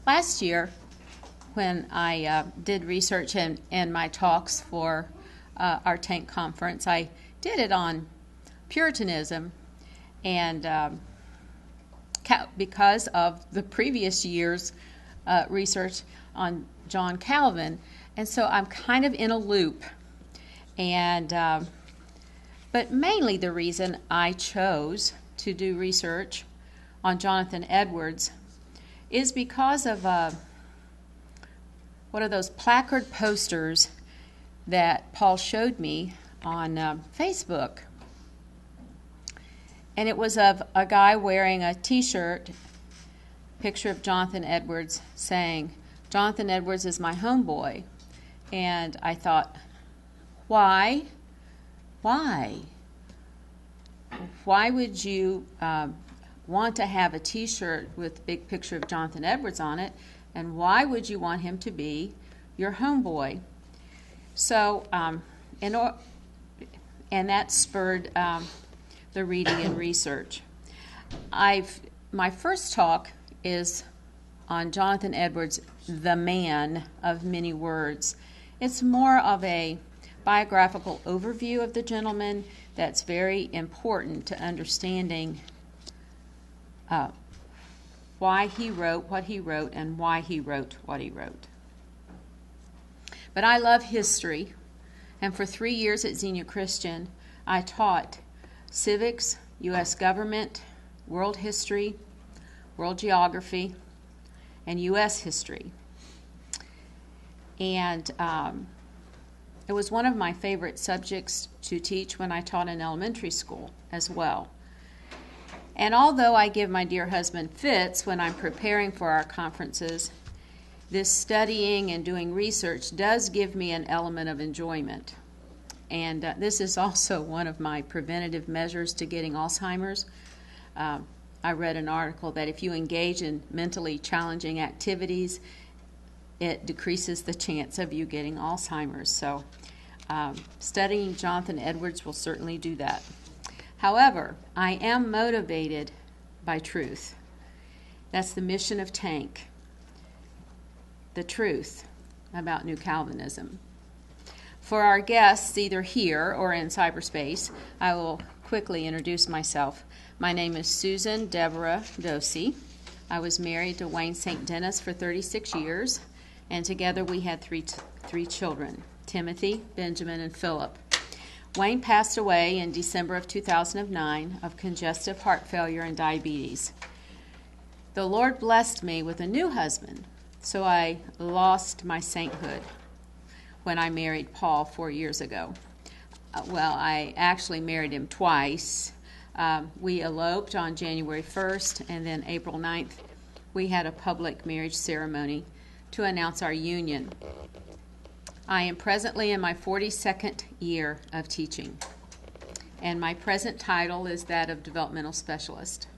Last year, when I did research in my talks for our TANC conference, I did it on Puritanism, and because of the previous year's research on John Calvin, and so I'm kind of in a loop. And but mainly the reason I chose to do research on Jonathan Edwards is because of one of those placard posters that Paul showed me on Facebook. And it was of a guy wearing a t-shirt, picture of Jonathan Edwards, saying, "Jonathan Edwards is my homeboy." And I thought, why? Why would you want to have a t-shirt with a big picture of Jonathan Edwards on it, and why would you want him to be your homeboy? So, and that spurred the reading and research. My first talk is on Jonathan Edwards, the man of many words. It's more of a biographical overview of the gentleman that's very important to understanding why he wrote what he wrote and why he wrote what he wrote. But I love history, and for 3 years at Xenia Christian, I taught civics, U.S. government, world history, world geography, and U.S. history. And it was one of my favorite subjects to teach when I taught in elementary school as well. And although I give my dear husband fits when I'm preparing for our conferences, this studying and doing research does give me an element of enjoyment. And this is also one of my preventative measures to getting Alzheimer's. I read an article that if you engage in mentally challenging activities, it decreases the chance of you getting Alzheimer's. So studying Jonathan Edwards will certainly do that. However, I am motivated by truth. That's the mission of TANC, the truth about New Calvinism. For our guests, either here or in cyberspace, I will quickly introduce myself. My name is Susan Deborah Dohse. I was married to Wayne St. Dennis for 36 years, and together we had three children, Timothy, Benjamin, and Philip. Wayne passed away in December of 2009 of congestive heart failure and diabetes. The Lord blessed me with a new husband, so I lost my sainthood when I married Paul 4 years ago. I actually married him twice. We eloped on January 1st, and then April 9th, we had a public marriage ceremony to announce our union. I am presently in my 42nd year of teaching, and my present title is that of developmental specialist.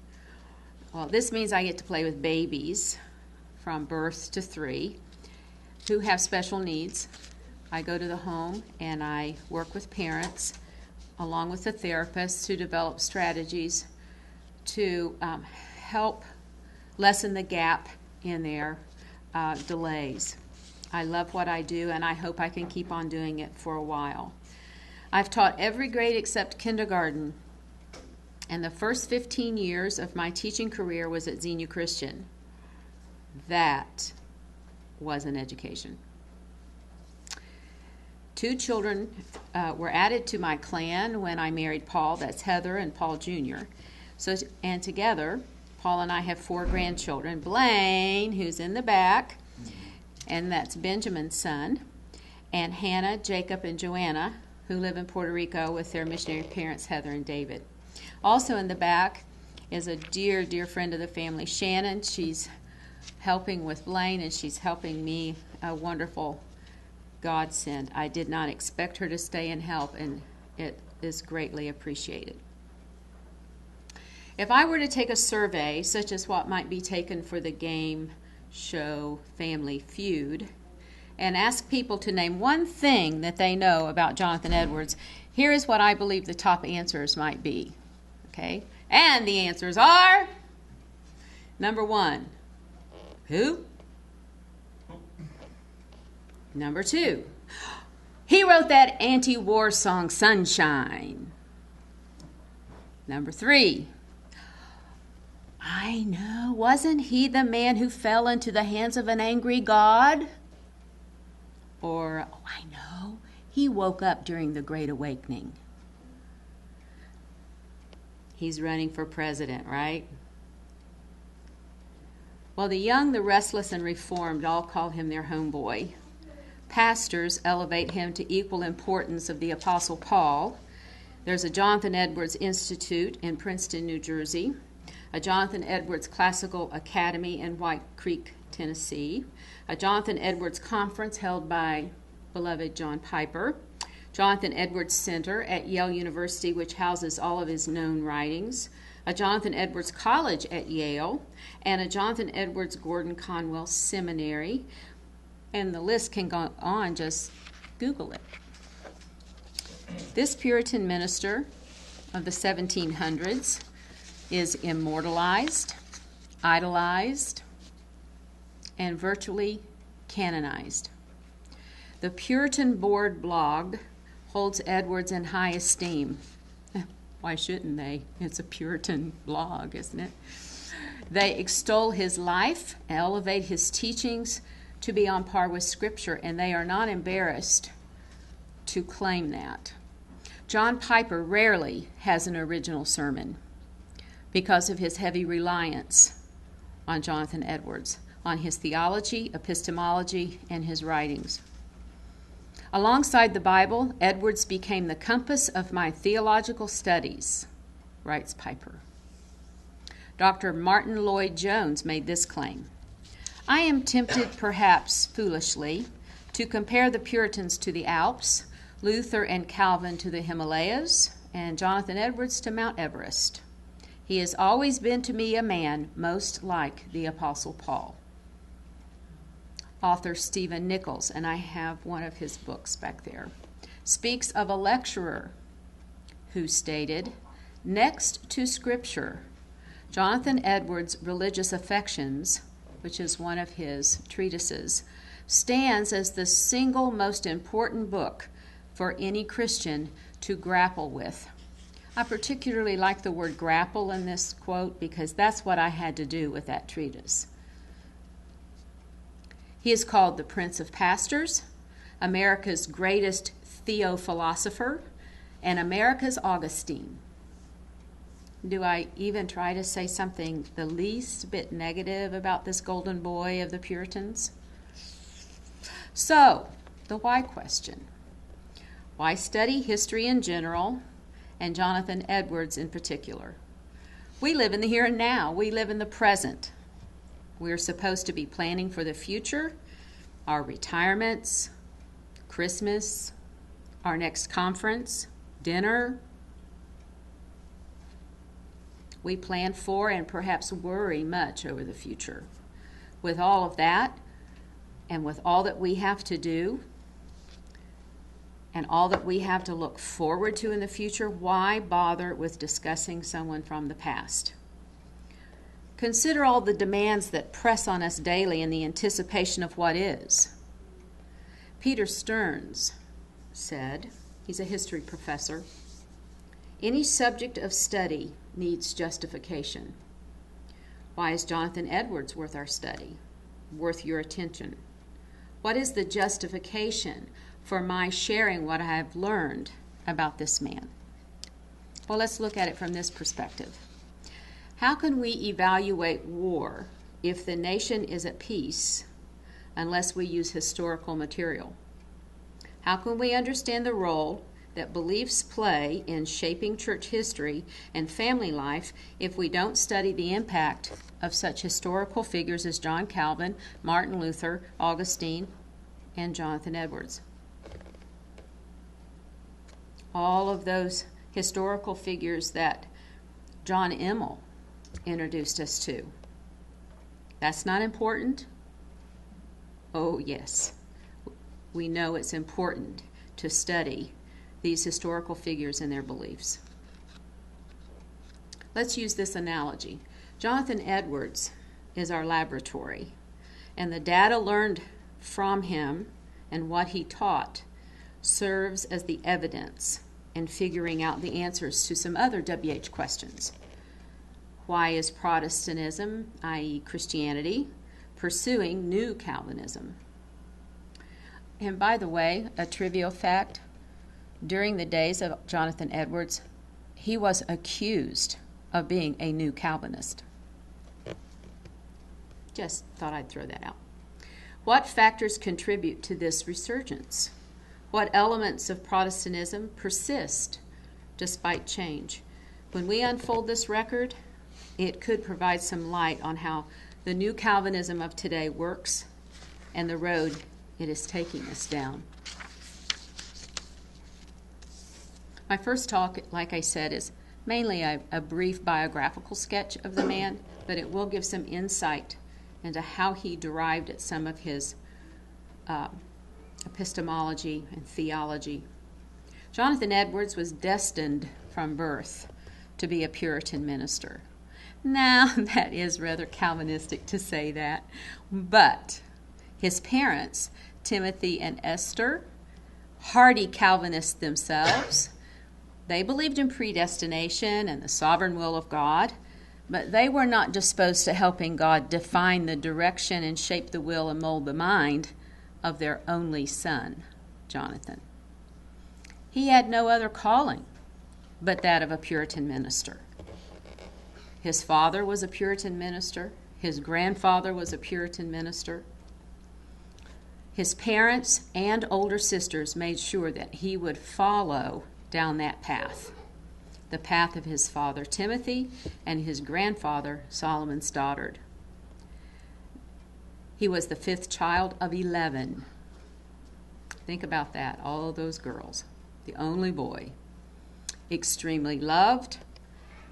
Well, this means I get to play with babies from birth to 3 who have special needs. I go to the home and I work with parents along with the therapists to develop strategies to help lessen the gap in their delays. I love what I do, and I hope I can keep on doing it for a while. I've taught every grade except kindergarten, and the first 15 years of my teaching career was at Xenia Christian. That was an education. 2 children were added to my clan when I married Paul. That's Heather and Paul Jr. And together, Paul and I have 4 grandchildren. Blaine, who's in the back, and that's Benjamin's son, and Hannah, Jacob, and Joanna, who live in Puerto Rico with their missionary parents, Heather and David. Also in the back is a dear, dear friend of the family, Shannon. She's helping with Blaine, and she's helping me, a wonderful godsend. I did not expect her to stay and help, and it is greatly appreciated. If I were to take a survey, such as what might be taken for the game show Family Feud, and ask people to name one thing that they know about Jonathan Edwards, here is what I believe the top answers might be. Okay? And the answers are, number 1, who? Number 2, he wrote that anti-war song, Sunshine. Number 3, I know, wasn't he the man who fell into the hands of an angry God? Or, oh, I know, he woke up during the Great Awakening. He's running for president, right? Well, the young, the restless, and reformed all call him their homeboy. Pastors elevate him to equal importance of the Apostle Paul. There's a Jonathan Edwards Institute in Princeton, New Jersey, a Jonathan Edwards Classical Academy in White Creek, Tennessee, a Jonathan Edwards Conference held by beloved John Piper, Jonathan Edwards Center at Yale University, which houses all of his known writings, a Jonathan Edwards College at Yale, and a Jonathan Edwards Gordon Conwell Seminary. And the list can go on, just Google it. This Puritan minister of the 1700s is immortalized, idolized, and virtually canonized. The Puritan Board blog holds Edwards in high esteem. Why shouldn't they? It's a Puritan blog, isn't it? They extol his life, elevate his teachings to be on par with Scripture, and they are not embarrassed to claim that. John Piper rarely has an original sermon because of his heavy reliance on Jonathan Edwards, on his theology, epistemology, and his writings. Alongside the Bible, Edwards became the compass of my theological studies, writes Piper. Dr. Martin Lloyd-Jones made this claim: I am tempted, perhaps foolishly, to compare the Puritans to the Alps, Luther and Calvin to the Himalayas, and Jonathan Edwards to Mount Everest. He has always been to me a man most like the Apostle Paul. Author Stephen Nichols, and I have one of his books back there, speaks of a lecturer who stated, next to Scripture, Jonathan Edwards' Religious Affections, which is one of his treatises, stands as the single most important book for any Christian to grapple with. I particularly like the word grapple in this quote because that's what I had to do with that treatise. He is called the Prince of Pastors, America's greatest theophilosopher, and America's Augustine. Do I even try to say something the least bit negative about this golden boy of the Puritans? So, the why question. Why study history in general and Jonathan Edwards in particular? We live in the here and now. We live in the present. We're supposed to be planning for the future, our retirements, Christmas, our next conference, dinner. We plan for and perhaps worry much over the future. With all of that, and with all that we have to do, and all that we have to look forward to in the future, why bother with discussing someone from the past? Consider all the demands that press on us daily in the anticipation of what is. Peter Stearns said, he's a history professor, any subject of study needs justification. Why is Jonathan Edwards worth our study, worth your attention? What is the justification for my sharing what I have learned about this man? Well, let's look at it from this perspective. How can we evaluate war if the nation is at peace unless we use historical material? How can we understand the role that beliefs play in shaping church history and family life if we don't study the impact of such historical figures as John Calvin, Martin Luther, Augustine, and Jonathan Edwards? All of those historical figures that John Emmel introduced us to. That's not important? Oh, yes. We know it's important to study these historical figures and their beliefs. Let's use this analogy. Jonathan Edwards is our laboratory, and the data learned from him and what he taught serves as the evidence in figuring out the answers to some other WH questions. Why is Protestantism, i.e. Christianity, pursuing New Calvinism? And by the way, a trivial fact, during the days of Jonathan Edwards, he was accused of being a New Calvinist. Just thought I'd throw that out. What factors contribute to this resurgence? What elements of Protestantism persist despite change? When we unfold this record, it could provide some light on how the New Calvinism of today works and the road it is taking us down. My first talk, like I said, is mainly a brief biographical sketch of the man, but it will give some insight into how he derived at some of his epistemology and theology. Jonathan Edwards was destined from birth to be a Puritan minister. Now, that is rather Calvinistic to say that, but his parents, Timothy and Esther, hardy Calvinists themselves, they believed in predestination and the sovereign will of God, but they were not disposed to helping God define the direction and shape the will and mold the mind of their only son, Jonathan. He had no other calling but that of a Puritan minister. His father was a Puritan minister. His grandfather was a Puritan minister. His parents and older sisters made sure that he would follow down that path, the path of his father Timothy and his grandfather Solomon Stoddard. He was the fifth child of 11. Think about that, all those girls, the only boy. Extremely loved,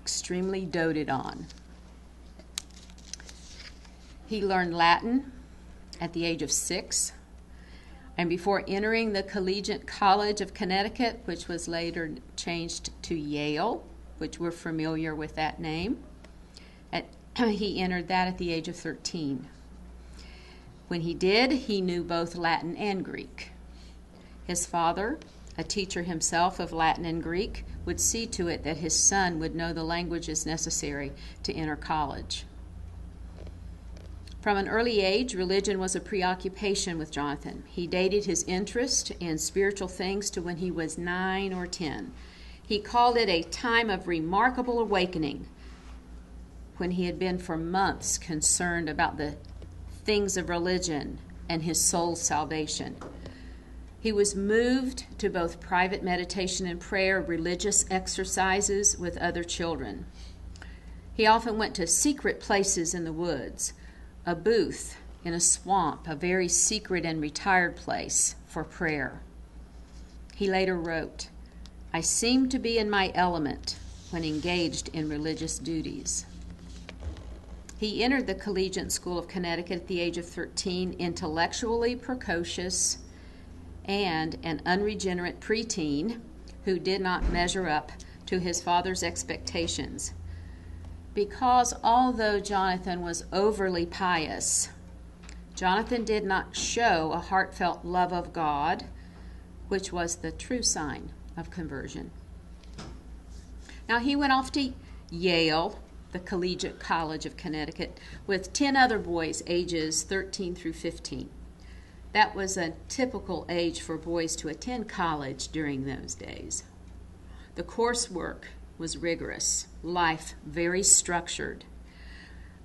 extremely doted on. He learned Latin at the age of 6, and before entering the Collegiate College of Connecticut, which was later changed to Yale, which we're familiar with that name, he entered that at the age of 13. When he did, he knew both Latin and Greek. His father, a teacher himself of Latin and Greek, would see to it that his son would know the languages necessary to enter college. From an early age, religion was a preoccupation with Jonathan. He dated his interest in spiritual things to when he was 9 or 10. He called it a time of remarkable awakening when he had been for months concerned about the things of religion and his soul's salvation. He was moved to both private meditation and prayer, religious exercises with other children. He often went to secret places in the woods, a booth in a swamp, a very secret and retired place for prayer. He later wrote, "I seemed to be in my element when engaged in religious duties." He entered the Collegiate School of Connecticut at the age of 13, intellectually precocious and an unregenerate preteen who did not measure up to his father's expectations. Because although Jonathan was overly pious, Jonathan did not show a heartfelt love of God, which was the true sign of conversion. Now he went off to Yale, the Collegiate College of Connecticut, with 10 other boys ages 13 through 15. That was a typical age for boys to attend college during those days. The coursework was rigorous, life very structured.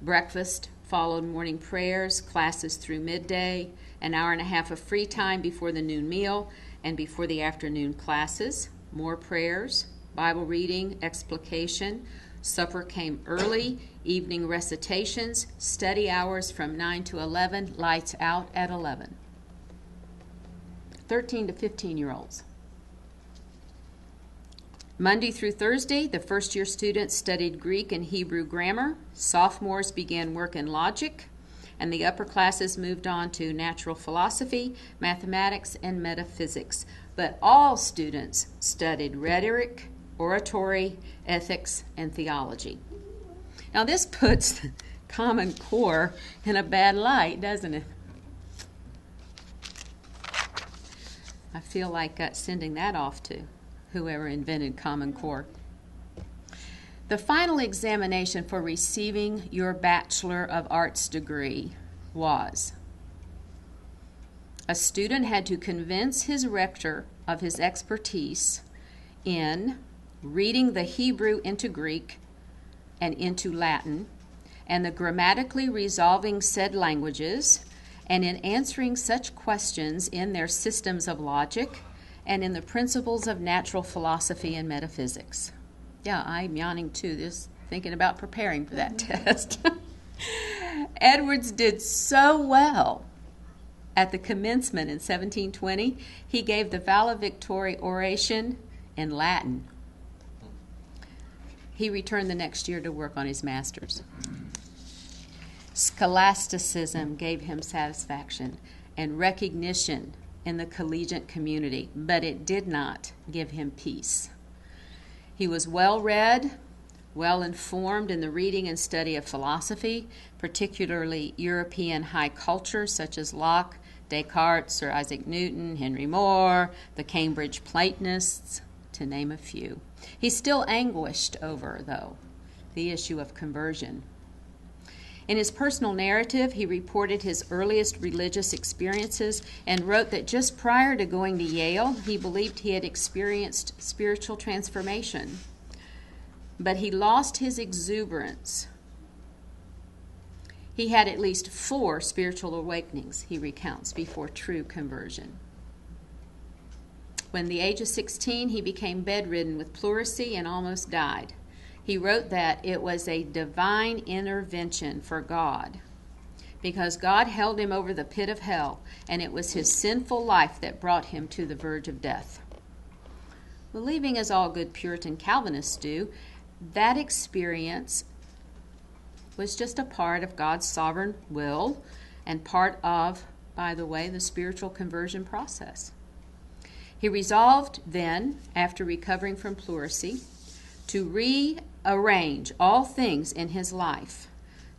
Breakfast followed morning prayers, classes through midday, an hour and a half of free time before the noon meal and before the afternoon classes, more prayers, Bible reading, explication. Supper came early, evening recitations, study hours from 9 to 11, lights out at 11. 13 to 15-year-olds. Monday through Thursday, the first-year students studied Greek and Hebrew grammar. Sophomores began work in logic, and the upper classes moved on to natural philosophy, mathematics, and metaphysics. But all students studied rhetoric, oratory, ethics, and theology. Now this puts the Common Core in a bad light, doesn't it? I feel like sending that off to whoever invented Common Core. The final examination for receiving your Bachelor of Arts degree was: a student had to convince his rector of his expertise in reading the Hebrew into Greek and into Latin, and the grammatically resolving said languages, and in answering such questions in their systems of logic and in the principles of natural philosophy and metaphysics. Yeah, I'm yawning too, just thinking about preparing for that test. Edwards did so well at the commencement in 1720, he gave the valedictory oration in Latin. He returned the next year to work on his master's. Scholasticism gave him satisfaction and recognition in the collegiate community, but it did not give him peace. He was well-read, well-informed in the reading and study of philosophy, particularly European high culture such as Locke, Descartes, Sir Isaac Newton, Henry Moore, the Cambridge Platonists, to name a few. He still anguished over, though, the issue of conversion. In his personal narrative, he reported his earliest religious experiences and wrote that just prior to going to Yale, he believed he had experienced spiritual transformation. But he lost his exuberance. He had at least 4 spiritual awakenings, he recounts, before true conversion. When the age of 16, he became bedridden with pleurisy and almost died. He wrote that it was a divine intervention for God, because God held him over the pit of hell, and it was his sinful life that brought him to the verge of death. Believing, as all good Puritan Calvinists do, that experience was just a part of God's sovereign will and part of, by the way, the spiritual conversion process. He resolved then, after recovering from pleurisy, to rearrange all things in his life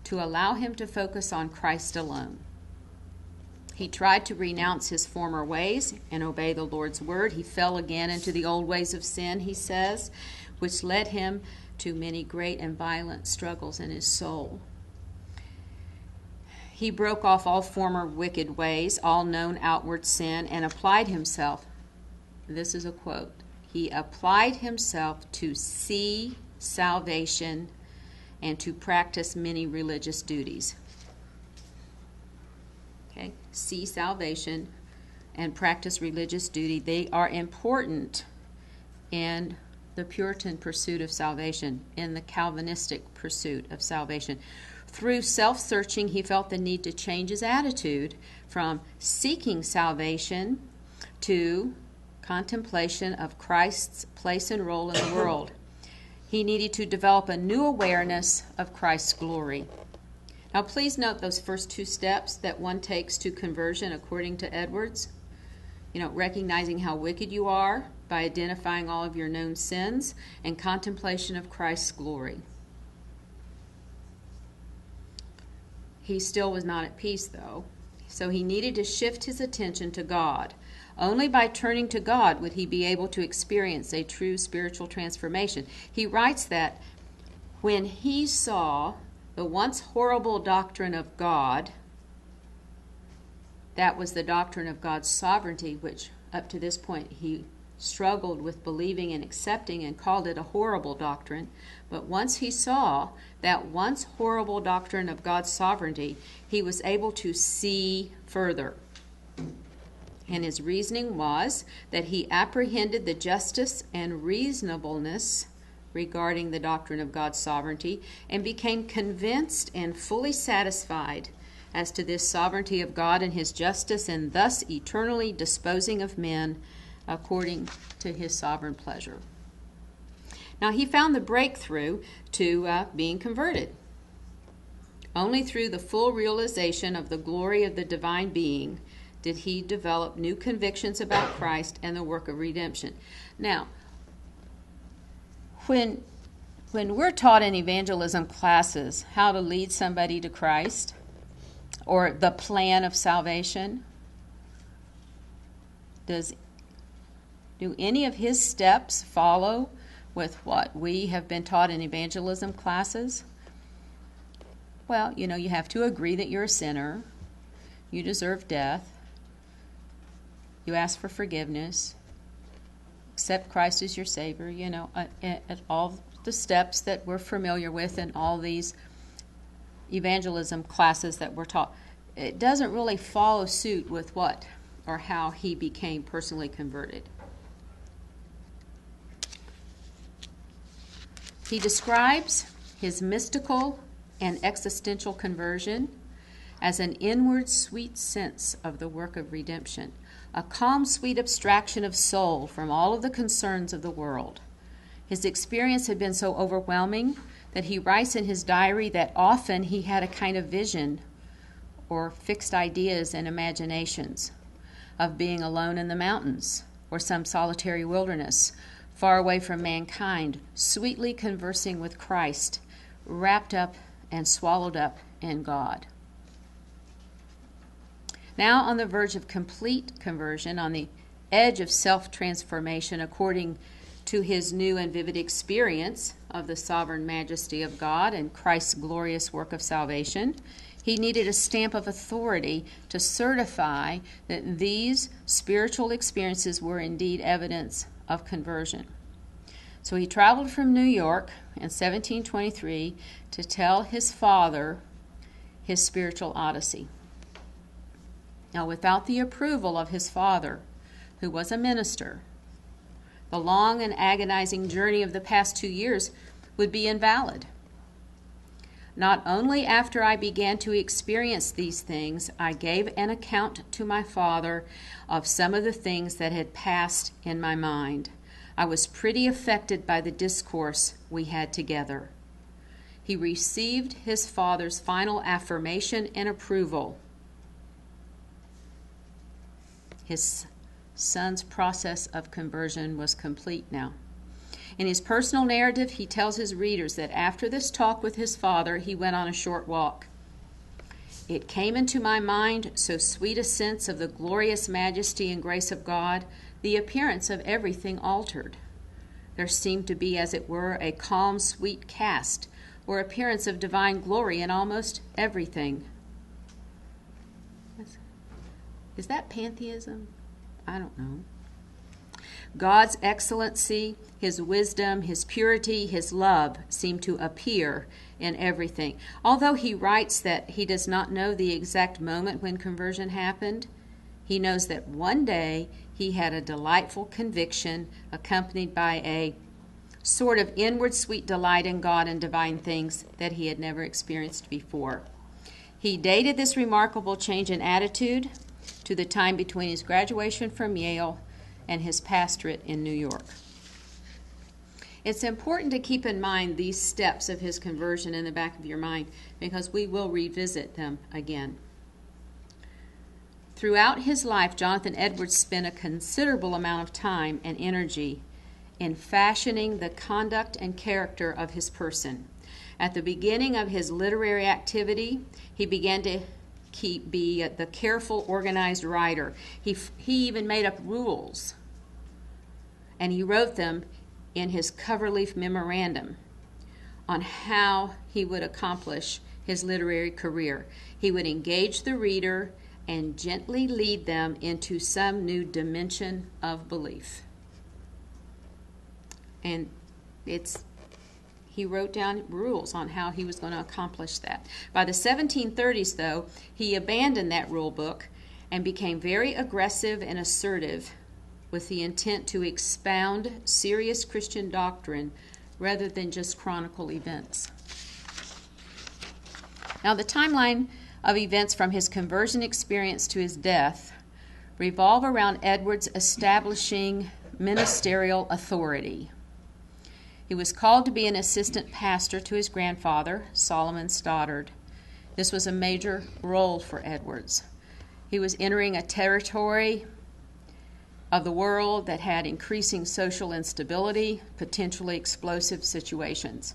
to allow him to focus on Christ alone. He tried to renounce his former ways and obey the Lord's word. He fell again into the old ways of sin, he says, which led him to many great and violent struggles in his soul. He broke off all former wicked ways, all known outward sin, and applied himself, this is a quote, he applied himself to see salvation and to practice many religious duties. Okay, see salvation and practice religious duty. They are important in the Puritan pursuit of salvation, in the Calvinistic pursuit of salvation. Through self-searching, he felt the need to change his attitude from seeking salvation to contemplation of Christ's place and role in the world. He needed to develop a new awareness of Christ's glory. Now, please note those first 2 steps that one takes to conversion according to Edwards. Recognizing how wicked you are by identifying all of your known sins, and contemplation of Christ's glory. He still was not at peace, though, so he needed to shift his attention to God. Only by turning to God would he be able to experience a true spiritual transformation. He writes that when he saw the once horrible doctrine of God, that was the doctrine of God's sovereignty, which up to this point he struggled with believing and accepting and called it a horrible doctrine. But once he saw that once horrible doctrine of God's sovereignty, he was able to see further. And his reasoning was that he apprehended the justice and reasonableness regarding the doctrine of God's sovereignty and became convinced and fully satisfied as to this sovereignty of God and his justice, and thus eternally disposing of men according to his sovereign pleasure. Now, he found the breakthrough to being converted. Only through the full realization of the glory of the divine being did he develop new convictions about Christ and the work of redemption. Now, when we're taught in evangelism classes how to lead somebody to Christ or the plan of salvation, does Do any of his steps follow with what we have been taught in evangelism classes? Well, you have to agree that you're a sinner. You deserve death. You ask for forgiveness. Accept Christ as your Savior. At all the steps that we're familiar with in all these evangelism classes that we're taught. It doesn't really follow suit with what or how he became personally converted. He describes his mystical and existential conversion as an inward sweet sense of the work of redemption, a calm, sweet abstraction of soul from all of the concerns of the world. His experience had been so overwhelming that he writes in his diary that often he had a kind of vision or fixed ideas and imaginations of being alone in the mountains or some solitary wilderness, far away from mankind, sweetly conversing with Christ, wrapped up and swallowed up in God. Now on the verge of complete conversion, on the edge of self-transformation according to his new and vivid experience of the sovereign majesty of God and Christ's glorious work of salvation, he needed a stamp of authority to certify that these spiritual experiences were indeed evidence of conversion. So he traveled from New York in 1723 to tell his father his spiritual odyssey. Now, without the approval of his father, who was a minister, the long and agonizing journey of the past 2 years would be invalid. Not only after I began to experience these things, I gave an account to my father of some of the things that had passed in my mind. I was pretty affected by the discourse we had together. He received his father's final affirmation and approval. His son's process of conversion was complete now. In his personal narrative, he tells his readers that after this talk with his father, he went on a short walk. It came into my mind so sweet a sense of the glorious majesty and grace of God, the appearance of everything altered. There seemed to be, as it were, a calm, sweet cast or appearance of divine glory in almost everything. Is that pantheism? I don't know. God's excellency, his wisdom, his purity, his love seem to appear in everything. Although he writes that he does not know the exact moment when conversion happened, he knows that one day he had a delightful conviction accompanied by a sort of inward sweet delight in God and divine things that he had never experienced before. He dated this remarkable change in attitude to the time between his graduation from Yale and his pastorate in New York. It's important to keep in mind these steps of his conversion in the back of your mind because we will revisit them again. Throughout his life, Jonathan Edwards spent a considerable amount of time and energy in fashioning the conduct and character of his person. At the beginning of his literary activity, he began to be the careful, organized writer. He even made up rules, and he wrote them in his coverleaf memorandum on how he would accomplish his literary career. He would engage the reader and gently lead them into some new dimension of belief. And he wrote down rules on how he was going to accomplish that. By the 1730s, though, he abandoned that rule book and became very aggressive and assertive with the intent to expound serious Christian doctrine rather than just chronicle events. Now, the timeline of events from his conversion experience to his death revolve around Edwards establishing ministerial authority. He was called to be an assistant pastor to his grandfather, Solomon Stoddard. This was a major role for Edwards. He was entering a territory of the world that had increasing social instability, potentially explosive situations.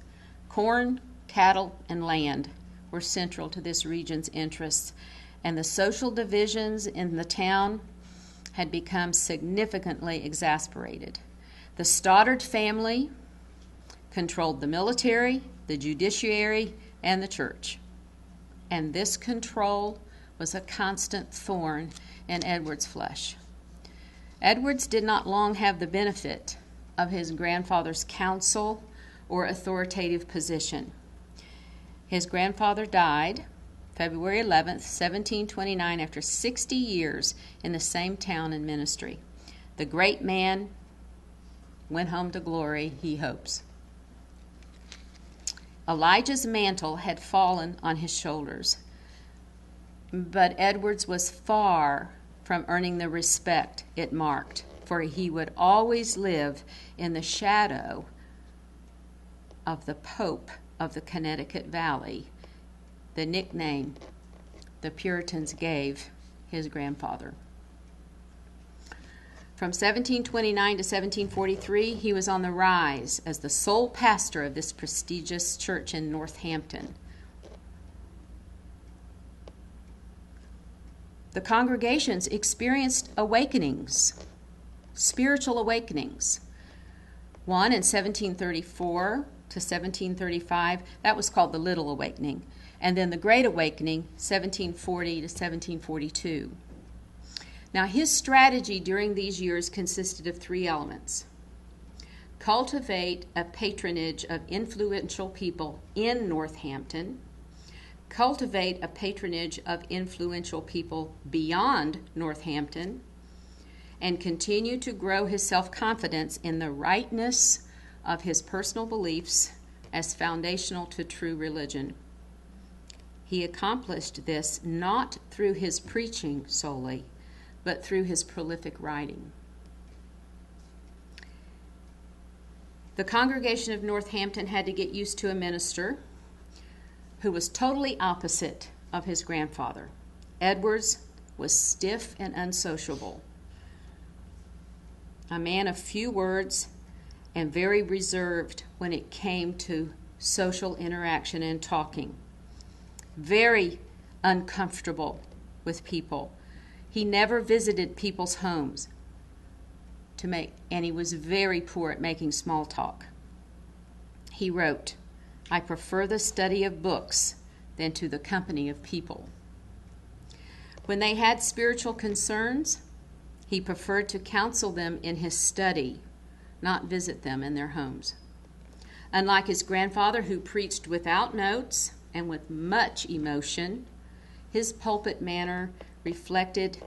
Corn, cattle, and land were central to this region's interests, and the social divisions in the town had become significantly exasperated. The Stoddard family controlled the military, the judiciary, and the church. And this control was a constant thorn in Edward's flesh. Edwards did not long have the benefit of his grandfather's counsel or authoritative position. His grandfather died February 11th, 1729, after 60 years in the same town and ministry. The great man went home to glory, he hopes. Elijah's mantle had fallen on his shoulders, but Edwards was far from earning the respect it marked, for he would always live in the shadow of the Pope of the Connecticut Valley, the nickname the Puritans gave his grandfather. From 1729 to 1743, he was on the rise as the sole pastor of this prestigious church in Northampton. The congregations experienced awakenings, spiritual awakenings. One in 1734 to 1735, that was called the Little Awakening, and then the Great Awakening, 1740 to 1742. Now, his strategy during these years consisted of three elements. Cultivate a patronage of influential people in Northampton, cultivate a patronage of influential people beyond Northampton, and continue to grow his self-confidence in the rightness of his personal beliefs as foundational to true religion. He accomplished this not through his preaching solely, but through his prolific writing. The congregation of Northampton had to get used to a minister who was totally opposite of his grandfather. Edwards was stiff and unsociable, a man of few words and very reserved when it came to social interaction and talking. Very uncomfortable with people. He never visited people's homes and he was very poor at making small talk. He wrote, "I prefer the study of books than to the company of people." When they had spiritual concerns, he preferred to counsel them in his study, not visit them in their homes. Unlike his grandfather, who preached without notes and with much emotion, his pulpit manner reflected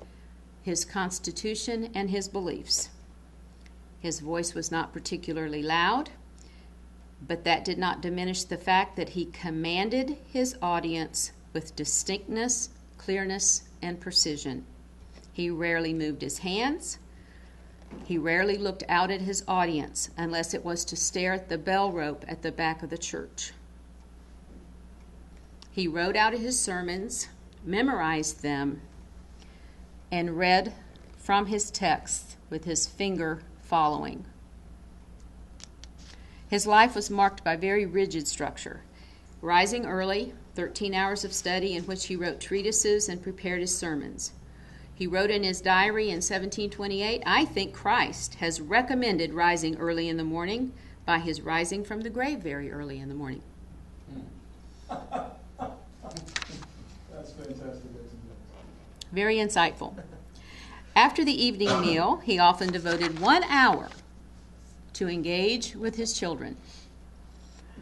his constitution and his beliefs. His voice was not particularly loud, but that did not diminish the fact that he commanded his audience with distinctness, clearness, and precision. He rarely moved his hands. He rarely looked out at his audience unless it was to stare at the bell rope at the back of the church. He wrote out his sermons, memorized them, and read from his text with his finger following. His life was marked by very rigid structure. Rising early, 13 hours of study in which he wrote treatises and prepared his sermons. He wrote in his diary in 1728, "I think Christ has recommended rising early in the morning by his rising from the grave very early in the morning." That's fantastic. Very insightful. After the evening meal, he often devoted 1 hour to engage with his children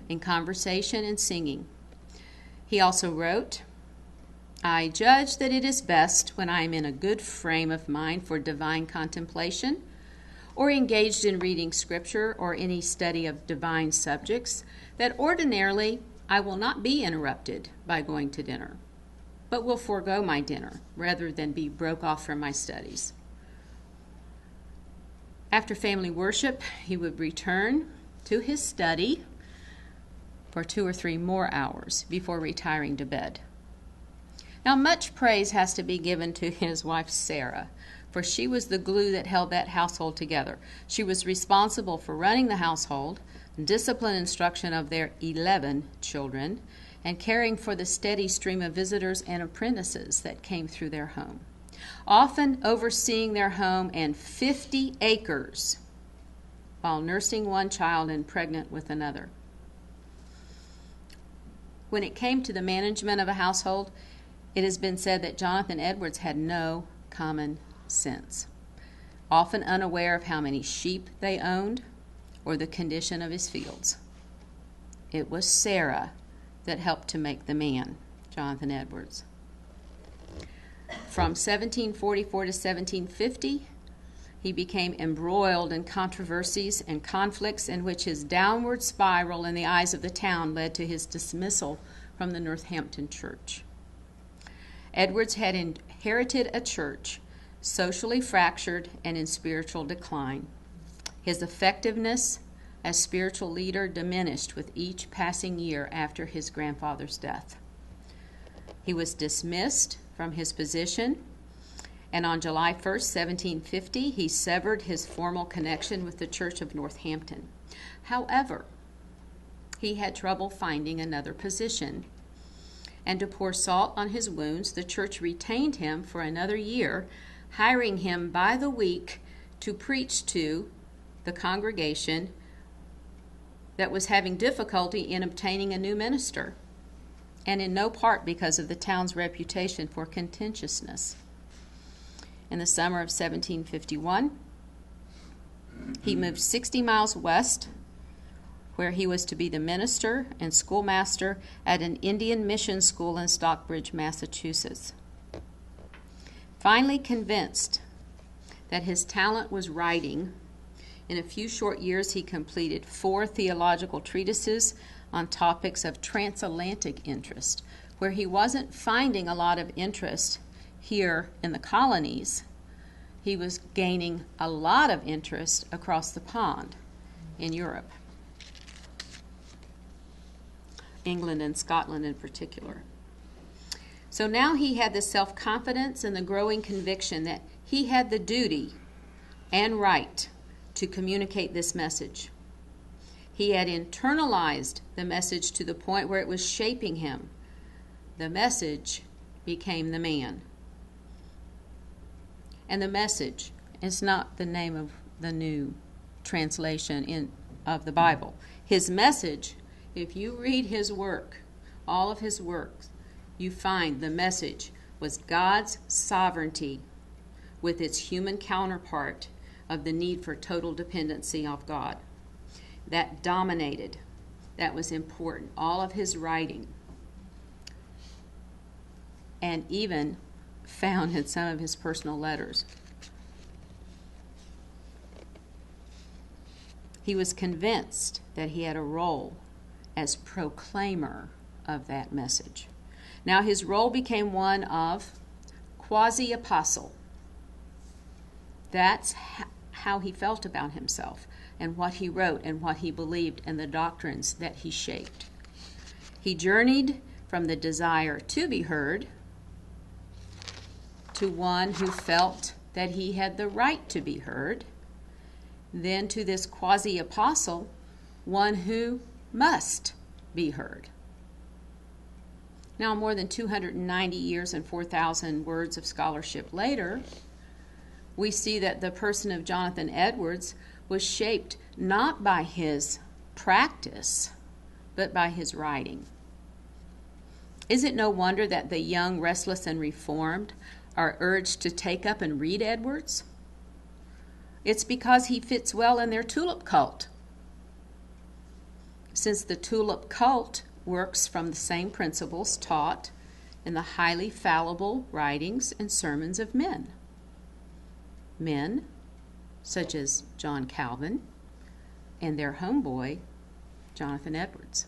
in conversation and singing. He also wrote, "I judge that it is best when I am in a good frame of mind for divine contemplation or engaged in reading scripture or any study of divine subjects, that ordinarily I will not be interrupted by going to dinner, but will forego my dinner rather than be broke off from my studies." After family worship, he would return to his study for 2 or 3 more hours before retiring to bed. Now, much praise has to be given to his wife, Sarah, for she was the glue that held that household together. She was responsible for running the household, discipline instruction of their 11 children, and caring for the steady stream of visitors and apprentices that came through their home. often overseeing their home and 50 acres while nursing one child and pregnant with another. When it came to the management of a household, it has been said that Jonathan Edwards had no common sense, often unaware of how many sheep they owned or the condition of his fields. It was Sarah that helped to make the man, Jonathan Edwards. From 1744 to 1750, he became embroiled in controversies and conflicts in which his downward spiral in the eyes of the town led to his dismissal from the Northampton church. Edwards had inherited a church socially fractured and in spiritual decline. His effectiveness as spiritual leader diminished with each passing year after his grandfather's death. He was dismissed from his position, and on July 1st, 1750, he severed his formal connection with the Church of Northampton. However, he had trouble finding another position, and to pour salt on his wounds, the church retained him for another year, hiring him by the week to preach to the congregation that was having difficulty in obtaining a new minister, and in no part because of the town's reputation for contentiousness. In the summer of 1751, he moved 60 miles west, where he was to be the minister and schoolmaster at an Indian mission school in Stockbridge, Massachusetts. Finally convinced that his talent was writing, in a few short years he completed 4 theological treatises on topics of transatlantic interest, where he wasn't finding a lot of interest here in the colonies. He was gaining a lot of interest across the pond in Europe, England and Scotland in particular. So now he had the self-confidence and the growing conviction that he had the duty and right to communicate this message. He had internalized the message to the point where it was shaping him. The message became the man. And the message is not the name of the new translation of the Bible. His message, if you read his work, all of his works, you find the message was God's sovereignty with its human counterpart of the need for total dependency of God. That dominated, that was important. All of his writing, and even found in some of his personal letters. He was convinced that he had a role as proclaimer of that message. Now his role became one of quasi-apostle. That's how he felt about himself and what he wrote and what he believed and the doctrines that he shaped. He journeyed from the desire to be heard to one who felt that he had the right to be heard, then to this quasi-apostle, one who must be heard. Now, more than 290 years and 4,000 words of scholarship later, we see that the person of Jonathan Edwards was shaped not by his practice, but by his writing. Is it no wonder that the young, restless, and reformed are urged to take up and read Edwards? It's because he fits well in their tulip cult. Since the tulip cult works from the same principles taught in the highly fallible writings and sermons of men. Men such as John Calvin and their homeboy, Jonathan Edwards.